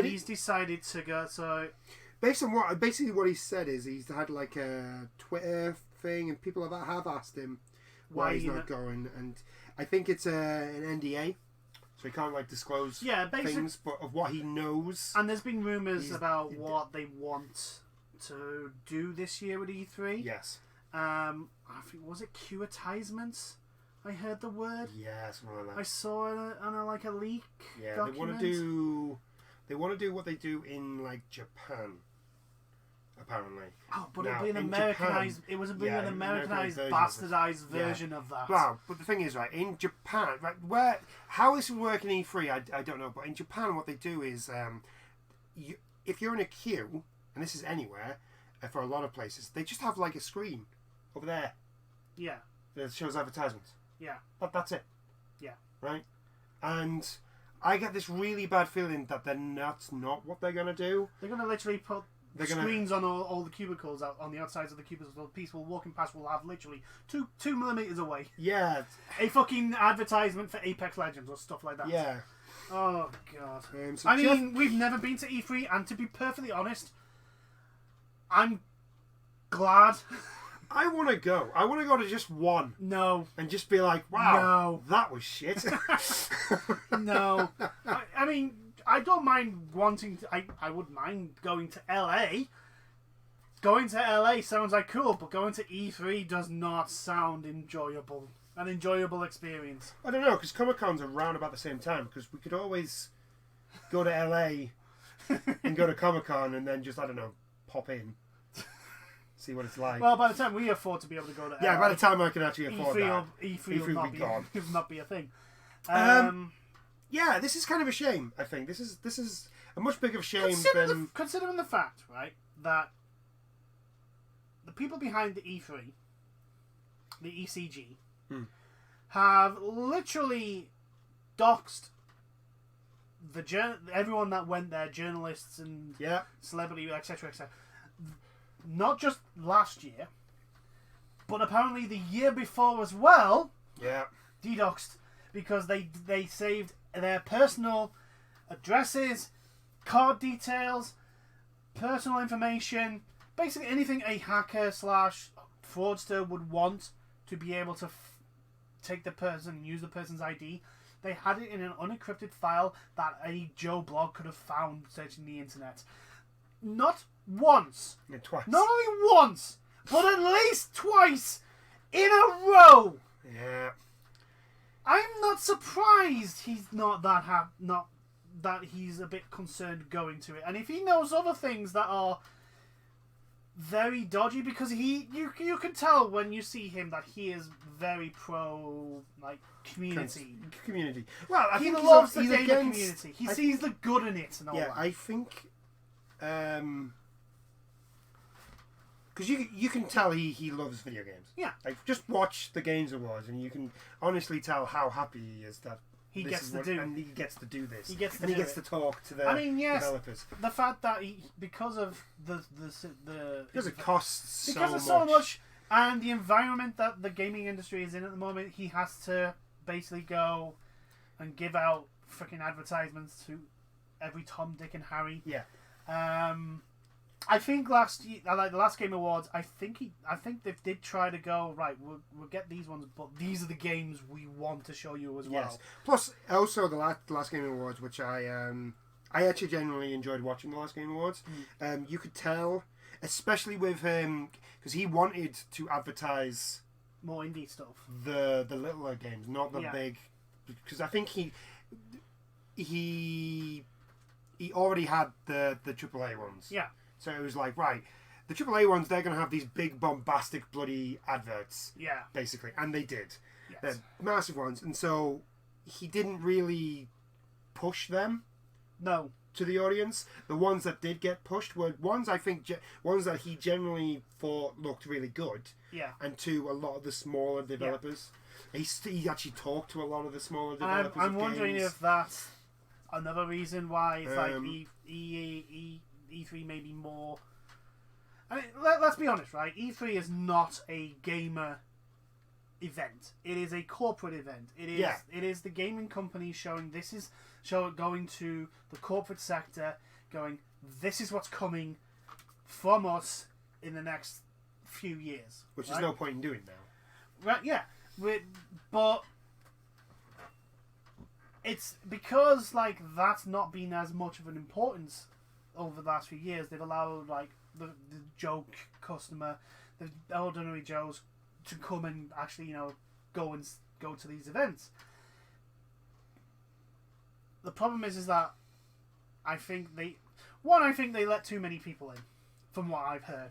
he's decided to go. So basically what he said is he's had like a Twitter thing, and people have asked him why he's not going, and I think it's an NDA, so he can't like disclose things, but of what he knows. And there's been rumours about what they want to do this year with E3. Yes. I think was it Q-advertisements? I heard the word. Yeah, something like that. I saw it on a leak. Yeah, document. they want to do what they do in like Japan. Apparently. Oh, but it'd be an Americanized. It was an Americanized, bastardized version of that. Well, but the thing is, right, in Japan, right, how this would work in E3, I don't know. But in Japan, what they do is, if you're in a queue, and this is anywhere, for a lot of places, they just have like a screen over there. Yeah. That shows advertisements. Yeah. That's it. Yeah. Right? And I get this really bad feeling that that's not what they're going to do. They're going to literally put screens on all the cubicles on the outsides of the cubicles. So people walking past will have literally 2 millimeters away. Yeah. A fucking advertisement for Apex Legends or stuff like that. Yeah. Oh, God. So we've never been to E3, and to be perfectly honest, I'm glad. I want to go. I want to go to just one. No. And just be like, wow, that was shit. No. I mean, I don't mind wanting to... I wouldn't mind going to LA. Going to LA sounds like cool, but going to E3 does not sound enjoyable. An enjoyable experience. I don't know, because Comic-Con's around about the same time, because we could always go to LA and go to Comic-Con and then just, I don't know, pop in. See what it's like. Well, by the time we afford to be able to go to LA, by the time I can actually afford that, E3 will not be gone. Will not be a thing. Yeah, this is kind of a shame, I think. This is a much bigger shame considering the fact, right, that the people behind the E3, the ECG, have literally doxed everyone that went there, journalists and celebrity, etc., etc. Not just last year, but apparently the year before as well. Yeah. Dedoxed because they saved their personal addresses, card details, personal information, basically anything a hacker / fraudster would want to be able to take the person and use the person's ID. They had it in an unencrypted file that a Joe Blog could have found searching the internet. Not once. Yeah, twice. Not only once, but at least twice in a row. Yeah. I'm not surprised he's not that he's a bit concerned going to it. And if he knows other things that are very dodgy, because you can tell when you see him that he is very pro community. Well, I he think loves the he's gamer against, community. He sees the good in it and all that. Yeah, I think because you can tell he loves video games. Yeah. Like, just watch the Games Awards and you can honestly tell how happy he is that he gets to do this. He gets to talk to the developers. The fact that because of because it costs so much and the environment that the gaming industry is in at the moment, he has to basically go and give out freaking advertisements to every Tom, Dick, and Harry. Yeah. I think last year, like the last Game Awards, I think they did try to go right. We'll get these ones, but these are the games we want to show you as well. Yes. Plus, also the last Game Awards, which I actually genuinely enjoyed watching the last Game Awards. You could tell, especially with him, because he wanted to advertise more indie stuff. The littler games, not the big. Because I think he already had the AAA ones. Yeah. So it was like, right, the AAA ones, they're going to have these big, bombastic, bloody adverts. Yeah. Basically. And they did. Yes. They're massive ones. And so he didn't really push them. No. To the audience. The ones that did get pushed were ones, I think, ones that he generally thought looked really good. Yeah. And to a lot of the smaller developers. Yeah. He actually talked to a lot of the smaller developers. I'm wondering if that's another reason why it's like E3 maybe more. I mean, let's be honest, right? E3 is not a gamer event. It is a corporate event. It is. Yeah. It is the gaming company showing going to the corporate sector, going, this is what's coming from us in the next few years. Which there's no point in doing now. Right? Yeah. But it's because like that's not been as much of an importance over the last few years. They've allowed like the joke customer, the ordinary Joes, to come and actually go to these events. The problem is that I think they let too many people in, from what I've heard.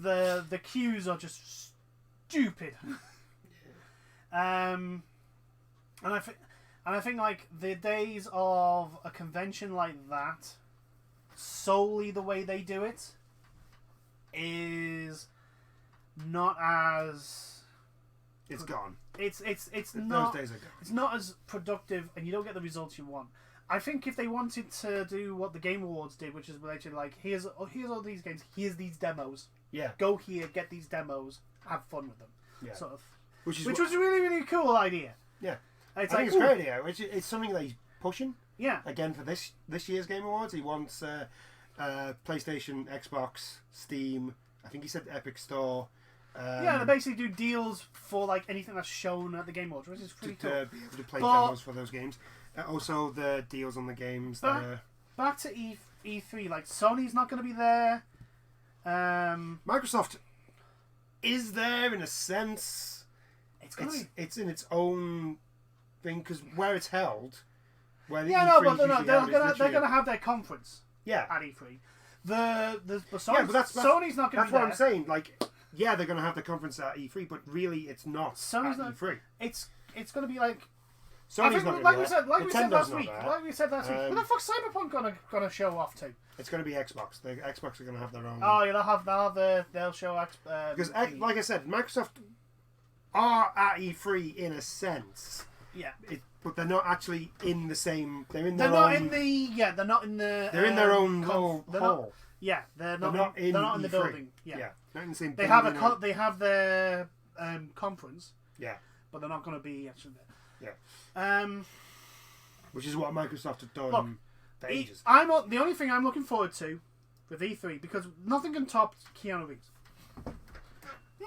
The queues are just stupid. And I think like the days of a convention like that, solely the way they do it, is not as. It's gone. It's not. Those days are gone. It's not as productive, and you don't get the results you want. I think if they wanted to do what the Game Awards did, which is literally like, here's all these games, here's these demos. Yeah. Go here, get these demos, have fun with them. Yeah. Sort of. Which was a really, really cool idea. Yeah. I think it's a great idea. It's something that he's pushing. Yeah. Again, for this year's Game Awards, he wants PlayStation, Xbox, Steam. I think he said Epic Store. They basically do deals for like anything that's shown at the Game Awards, which is pretty cool. To be able to play demos for those games. Also, the deals on the games. Back to E3, like Sony's not going to be there. Microsoft is there in a sense. It's in its own thing because where it's held, where the E3 they're going to have their conference. Yeah. At E3, Sony's not going to be there. That's what I'm saying. Like, yeah, they're going to have the conference at E3, but really, it's not Sony's not E3. It's going to be like. Sony's not going to be there. Like we said last week, where the fuck's Cyberpunk gonna show off to? It's going to be Xbox. The Xbox are going to have their own. Oh, yeah, they'll show because, like I said, Microsoft are at E3 in a sense. Yeah. But they're not actually in the same. They're in their own. They're not in the. They're in their own little hall. They're not in the building. Yeah. Not in the same. They have their conference. Yeah. But they're not going to be actually there. Yeah. Which is what Microsoft have done for ages. The only thing I'm looking forward to with E3, because nothing can top Keanu Reeves.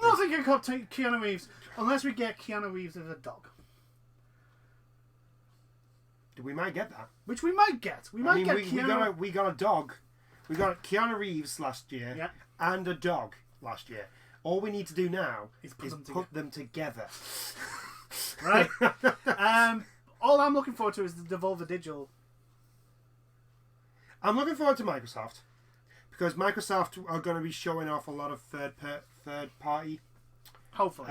Nothing can top Keanu Reeves unless we get Keanu Reeves as a dog. We might get that. Which we might get. We got a dog. We got Keanu Reeves last year and a dog last year. All we need to do now is put them together. Right? All I'm looking forward to is the Devolver Digital. I'm looking forward to Microsoft because Microsoft are going to be showing off a lot of third party hopefully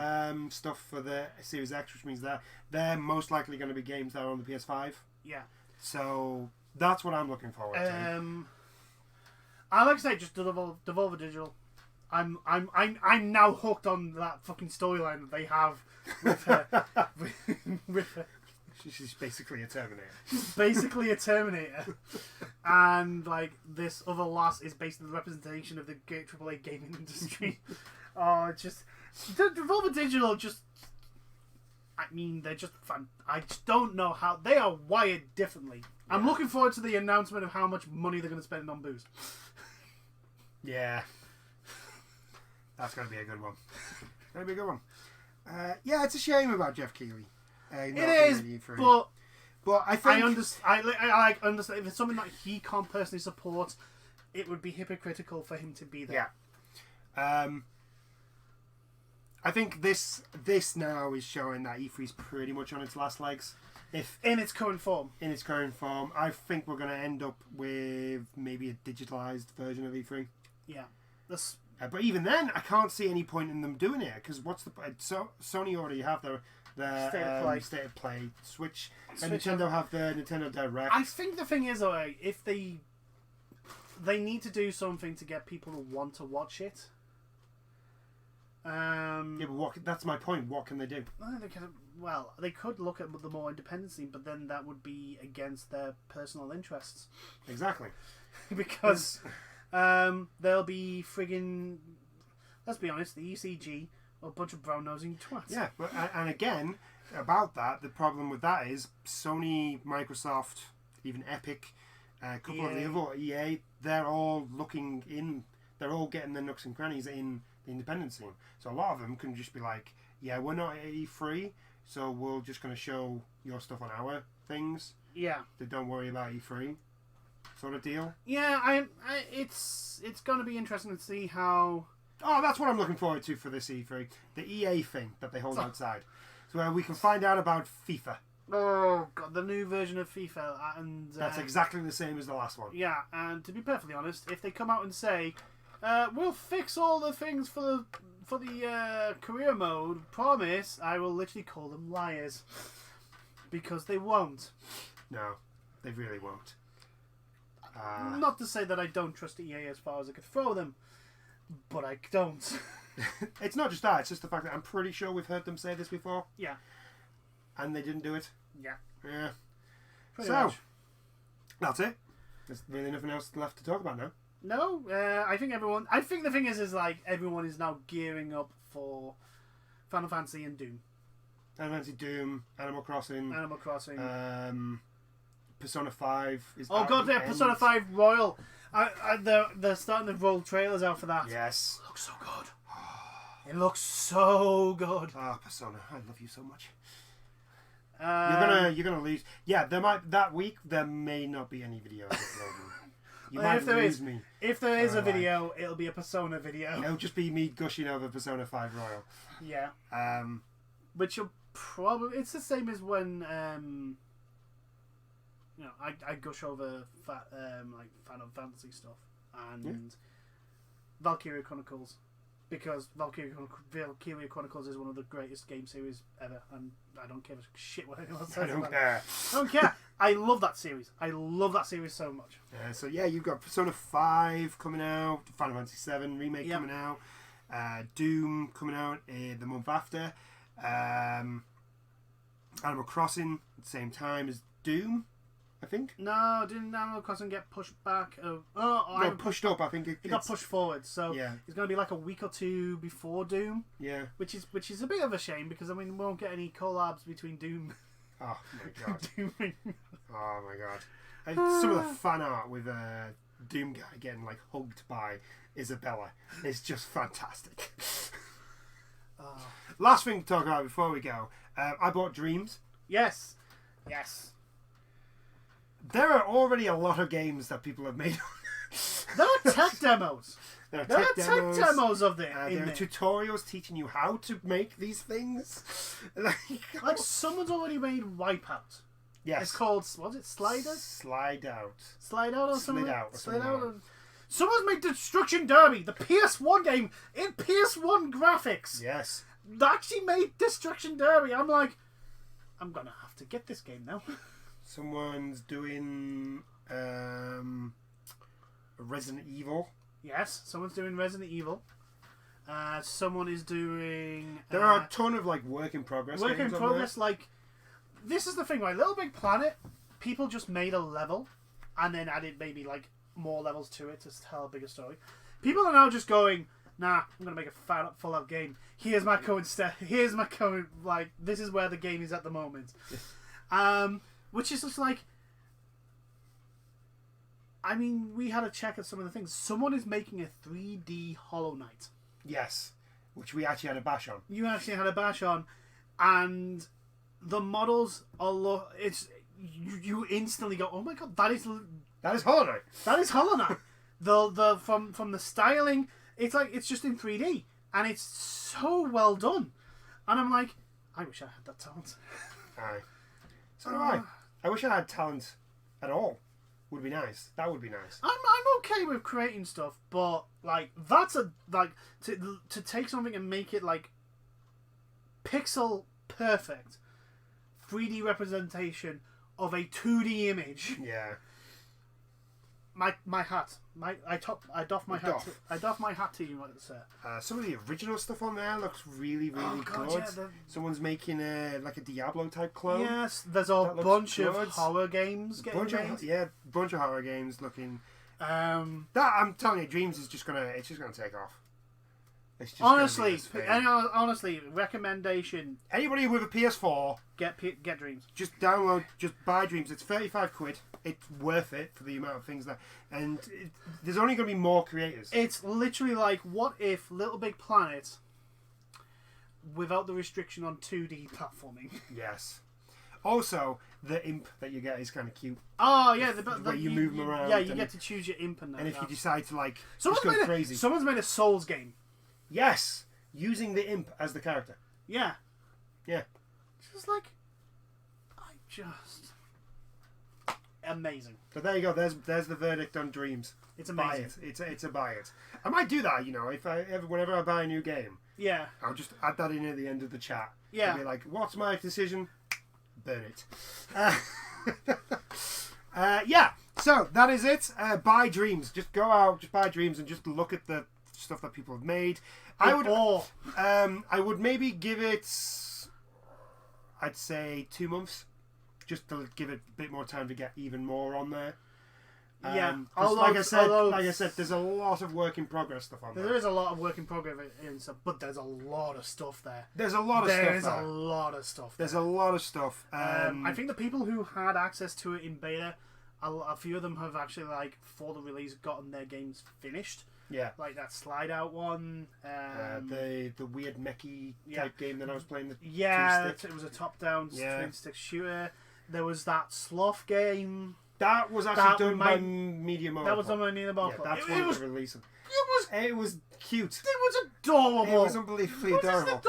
stuff for the Series X, which means that they're most likely going to be games that are on the PS5. Yeah. So that's what I'm looking forward to. I like to say just Devolver Digital. I'm now hooked on that fucking storyline that they have with her. with her. She's basically a Terminator. She's basically a Terminator. And like this other lass is basically the representation of the AAA gaming industry. Oh, it's just Devolver Digital just. I mean, they're just fun. I just don't know how they are wired differently. I'm looking forward to the announcement of how much money they're going to spend on booze. Yeah. That's going to be a good one. Going to be a good one. Yeah, it's a shame about Geoff Keighley. It is, but I think... I understand. If it's something that he can't personally support, it would be hypocritical for him to be there. Yeah. I think this now is showing that E3's pretty much on its last legs. In its current form. In its current form. I think we're going to end up with maybe a digitalised version of E3. Yeah. But even then, I can't see any point in them doing it, because what's the... So Sony already have their State of Play. Switch and Nintendo have their Nintendo Direct. I think the thing is, though, if they need to do something to get people to want to watch it. Yeah, but that's my point. What can they do? They could look at the more independent scene, but then that would be against their personal interests. Exactly. Because they'll be friggin'... Let's be honest, the ECG are a bunch of brown-nosing twats. Yeah, but, and again, about that, the problem with that is Sony, Microsoft, even Epic, a couple of the other EA, they're all looking in... They're all getting their nooks and crannies in the independent scene. So a lot of them can just be like, yeah, we're not at E3, so we're just going to show your stuff on our things. Yeah. So don't worry about E3 sort of deal. Yeah, it's going to be interesting to see how... Oh, that's what I'm looking forward to for this E3. The EA thing that they hold outside. So where we can find out about FIFA. Oh, God, the new version of FIFA. And that's exactly the same as the last one. Yeah, and to be perfectly honest, if they come out and say... we'll fix all the things for the career mode. Promise, I will literally call them liars, because they won't. No, they really won't. Not to say that I don't trust EA as far as I could throw them, but I don't. It's not just that; it's just the fact that I'm pretty sure we've heard them say this before. Yeah, and they didn't do it. Yeah. Yeah. Pretty much. That's it. There's really nothing else left to talk about now. No, I think the thing is like everyone is now gearing up for Final Fantasy and Doom. Final Fantasy, Doom, Animal Crossing. Persona 5 is. Oh god, yeah, Persona 5 Royal. They're starting to roll trailers out for that. Yes. It looks so good. It looks so good. Ah, Persona, I love you so much. You're gonna lose. Yeah, that week there may not be any videos uploading. If there is a video, it'll be a Persona video. It'll just be me gushing over Persona 5 Royal. Yeah. Which you'll probably... It's the same as when... I gush over like Final Fantasy stuff and Valkyria Chronicles, because Valkyria Chronicles is one of the greatest game series ever, and I don't give a shit what anyone says. I don't care. I don't care. I love that series. I love that series so much. So yeah, you've got Persona 5 coming out, Final Fantasy 7 remake coming out, Doom coming out the month after, Animal Crossing at the same time as Doom, I think. No, didn't Animal Crossing get pushed back? Pushed up. I think it got pushed forward. So it's going to be like a week or two before Doom. Yeah. Which is a bit of a shame, because I mean we won't get any collabs between Doom. Oh my god. Oh my god. And some of the fan art with Doom guy getting like hugged by Isabella is just fantastic. Last thing to talk about before we go. I bought Dreams. Yes. There are already a lot of games that people have made. There are tech demos. There are tech demos of them. There are tutorials teaching you how to make these things. Like someone's already made Wipeout. Yes. It's called, was it Sliders? Slide Out. Slide Out or something? Slide Out. Someone's made Destruction Derby, the PS1 game, in PS1 graphics. Yes. They actually made Destruction Derby. I'm like, I'm going to have to get this game now. Someone's doing Resident Evil. Yes, someone's doing Resident Evil. Someone is doing... There are a ton of like work in progress. Work in progress, like... This is the thing, right? Little Big Planet, people just made a level and then added maybe like more levels to it to tell a bigger story. People are now just going, nah, I'm going to make a full out game. Here's my current like, this is where the game is at the moment. Which is just like, I mean, we had a check at some of the things. Someone is making a 3D Hollow Knight. Yes, which we actually had a bash on. You actually had a bash on, and the models are you instantly go, oh my god, that is Hollow Knight. That is Hollow Knight. the from the styling, it's like it's just in 3D, and it's so well done. And I'm like, I wish I had that talent. Aye. So do I. I wish I had talent at all. Would be nice. That would be nice. I'm okay with creating stuff, but like that's to take something and make it like pixel perfect 3D representation of a 2D image. Yeah. My hat. I doff my hat to you, sir. Some of the original stuff on there looks really good. Yeah, Someone's making a Diablo type clone. Yes, there's a bunch of horror games getting made. Bunch of horror games looking. That I'm telling you, Dreams is just gonna take off. It's just honestly, recommendation. Anybody with a PS4, get Dreams. just buy Dreams. It's £35. It's worth it for the amount of things and there's only going to be more creators. It's literally like, what if Little Big Planet, without the restriction on 2D platforming? Yes. Also, the imp that you get is kind of cute. Oh yeah, where you move them around. Yeah, you get to choose your imp and if you decide to crazy. Someone's made a Souls game. Yes, using the imp as the character. Yeah. Yeah. Just like, amazing. But there you go. There's the verdict on Dreams. It's amazing. Buy it. It's a buy it. I might do that. Whenever I buy a new game. Yeah. I'll just add that in at the end of the chat. Yeah. And be like, what's my decision? Burn it. Yeah. So that is it. Buy Dreams. Just go out. Just buy Dreams and just look at the stuff that people have made. I would maybe give it, I'd say 2 months, just to give it a bit more time to get even more on there. Like I said, there's a lot of work in progress stuff on there. There is a lot of work in progress in stuff, but there's a lot of stuff there. There's a lot of stuff. There's a lot of stuff. I think the people who had access to it in beta, a few of them have actually, like, for the release, gotten their games finished. Yeah, like that slide out one. The weird mechy type game that I was playing. It was a top down twin stick shooter. There was that sloth game. That was actually done by Media Monopole. That was done by Media Monopole. Yeah, that's when it was releasing. It was cute. It was adorable. It was unbelievably adorable.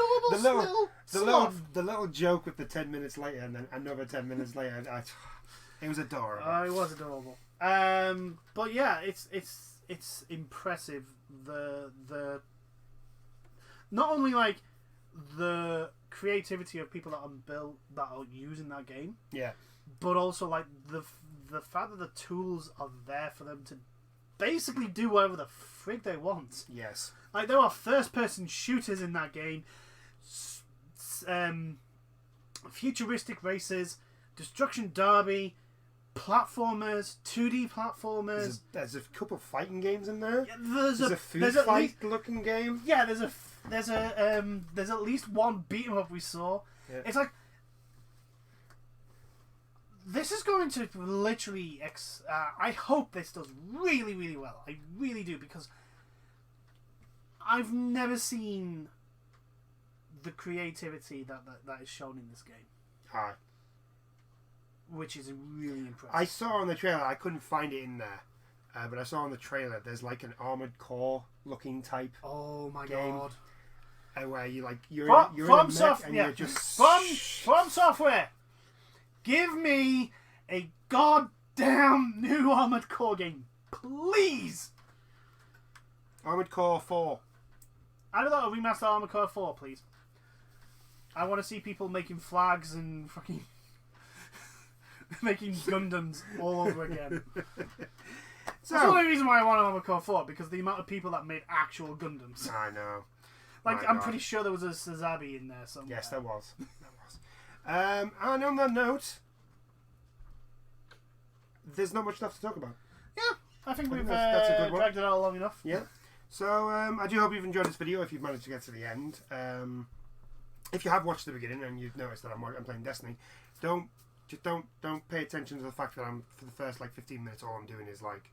The little joke with the 10 minutes later and then another 10 minutes later. It was adorable. It was adorable. But yeah, it's impressive. The not only like the creativity of people that are using that game, but also like the fact that the tools are there for them to basically do whatever the frig they want. Yes, like there are first-person shooters in that game, futuristic races, destruction derby, platformers, 2D platformers. There's a couple of fighting games in there. Yeah, there's a food fight looking game. Yeah, there's at least one beat 'em up we saw. Yeah. It's like this is going to literally. I hope this does really, really well. I really do, because I've never seen the creativity that is shown in this game. Hi. Which is really impressive. I saw on the trailer, I couldn't find it in there, but I saw on the trailer there's like an Armored Core looking type. Oh my game, god! Where you're in a mech and you're just from Software. Give me a goddamn new Armored Core game, please. Armored Core 4. I'd like a remastered Armored Core 4, please. I want to see people making flags and fucking. Making Gundams all over again. That's the only reason why I want Armored Core 4, because the amount of people that made actual Gundams. I know. Like, I'm pretty sure there was a Sazabi in there somewhere. Yes, there was. And on that note, there's not much left to talk about. Yeah, I think we've dragged it out long enough. Yeah. So, I do hope you've enjoyed this video if you've managed to get to the end. If you have watched the beginning and you've noticed that I'm playing Destiny, don't pay attention to the fact that for the first like 15 minutes all I'm doing is like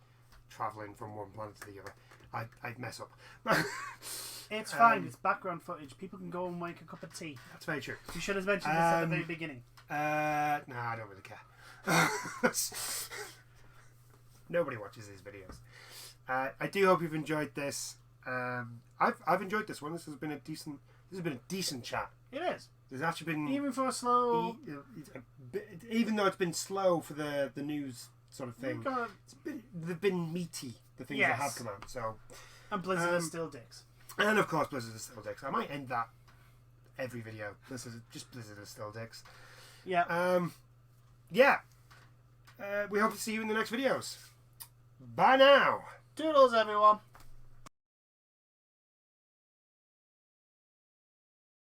traveling from one planet to the other. I'd mess up. It's fine. It's background footage. People can go and make a cup of tea. That's very true. You should have mentioned this at the very beginning. Nah, I don't really care. Nobody watches these videos. I do hope you've enjoyed this. I've enjoyed this one. This has been a decent chat. It is. There's actually been, even for a slow, even though it's been slow for the news sort of thing, they've been meaty. The things that have come out. So, and Blizzard is still dicks. And of course, Blizzard is still dicks. I might end that every video. This is just Blizzard is still dicks. Yeah. We hope to see you in the next videos. Bye now. Toodles, everyone.